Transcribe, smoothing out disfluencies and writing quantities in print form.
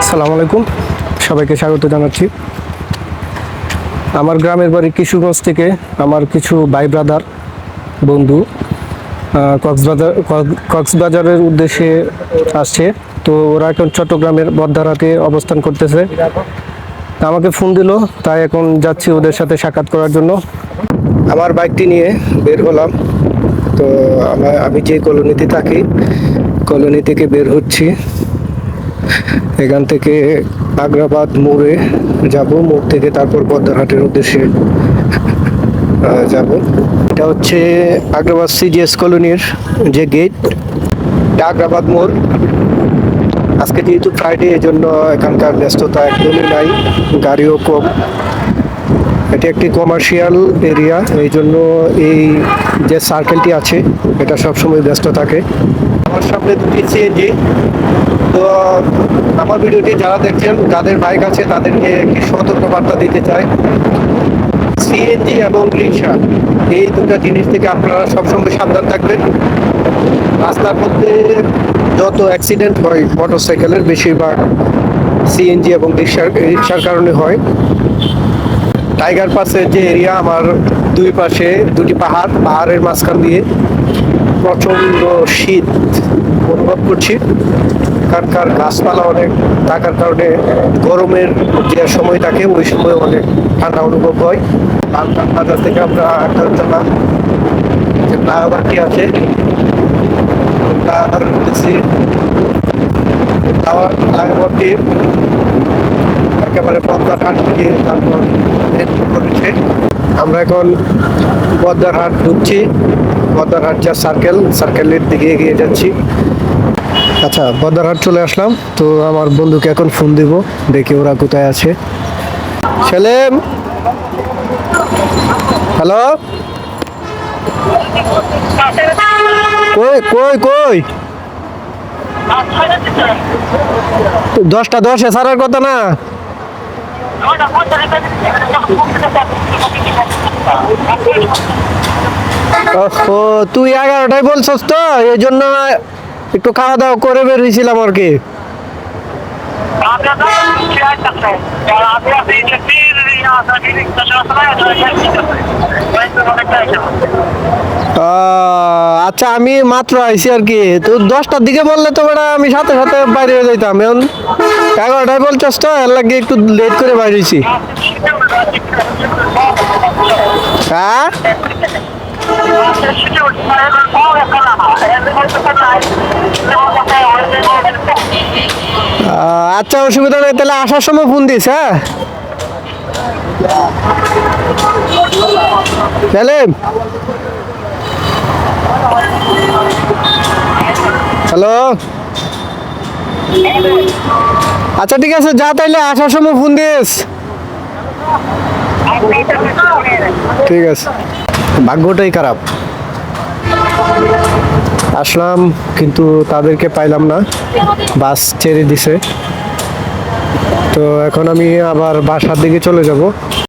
আসসালামু আলাইকুম, সবাইকে স্বাগত জানাচ্ছি। আমার গ্রামের বাড়ি কিশোরগঞ্জ থেকে আমার কিছু ভাই ব্রাদার বন্ধু কক্সবাজারের উদ্দেশ্যে আসছে। তো ওরা এখন চট্টগ্রামের বদ্দারহাটে অবস্থান করতেছে। আমাকে ফোন দিল, তাই এখন যাচ্ছি ওদের সাথে সাক্ষাৎ করার জন্য। আমার বাইকটি নিয়ে বের হলাম। তো আমি যে কলোনিতে থাকি, কলোনি থেকে বের হচ্ছি। এখান থেকে আগ্রাবাদ মোড়ে যাব, মোড় থেকে তারপর বদ্দারহাটের উদ্দেশ্যে যাব। এটা হচ্ছে আগ্রাবাদ সিজিএস কলোনির যে গেট, আগ্রাবাদ মোড়। আজকে যেহেতু ফ্রাইডে, এই জন্য এখানকার ব্যস্ততা একদমই নাই, গাড়িও কম। এটি একটি কমার্শিয়াল এরিয়া, এই জন্য এই যে সার্কেলটি আছে এটা সবসময় ব্যস্ত থাকে। আমার সামনে দুটি সিএনজি। তো আমার ভিডিওটি যারা দেখছেন, যাদের বাইক আছে তাদেরকে একটি সতর্কবার্তা দিতে চাই। সিএনজি এবং রিক্সা, এই দুটা জিনিস থেকে আপনারা সবসময় সাবধান থাকবেন। রাস্তার মধ্যে যত অ্যাক্সিডেন্ট হয় মোটরসাইকেলের, বেশিরভাগ সিএনজি এবং রিক্সার কারণে হয়। টাইগার পাসের যে এরিয়া, আমার দুই পাশে দুটি পাহাড়ের মাঝখান দিয়ে প্রচণ্ড শীত অনুভব করছি। এখানকার গাছপালা অনেক থাকার কারণে গরমের যে সময় থাকে ওই সময় অনেক ঠান্ডা অনুভব হয়। বাজার থেকে আমরা একটা যে ফ্লাইওভারটি আছে ফ্লাইওভারটি একেবারে বদ্দারহাট থেকে তারপর করেছে। আমরা এখন বদ্দারহাট ঢুকছি, বদ্দারহাট যা সার্কেলের দিকে এগিয়ে যাচ্ছি। আচ্ছা, বদ্দারহাট চলে আসলাম। তো আমার বন্ধুকে এখন ফোন দিব, দেখি ওরা কোথায় আছে। সেলিম, হ্যালো, কই কই কই 10টা 10 ছাড়ার কথা না? ও, তুই 11টায় বলছস, তো এই জন্য একটু খাওয়া দাওয়া করে বেরিয়েছিলাম আর কি। আচ্ছা, আমি মাত্র আইছি আর কি। তো 10টার দিকে বললে তো বেটা আমি সাথে সাথে বাইরে হয়ে যাইতাম। এখন 11টায় বলছস, তো এর লাগে একটু লেট করে বাইরেছি। হ্যাঁ, আচ্ছা, অসুবিধা নেই। তাহলে আসার সময় ফোন দিস। হ্যাঁ, সেলিম, হ্যালো। আচ্ছা ঠিক আছে, যা তাইলে আসার সময় ফোন দিস। ঠিক আছে। ভাগ্যটাই খারাপ, আসলাম কিন্তু তাদেরকে পাইলাম না, বাস ছেড়ে দিছে। তো এখন আমি আবার বাসার দিকে চলে যাব।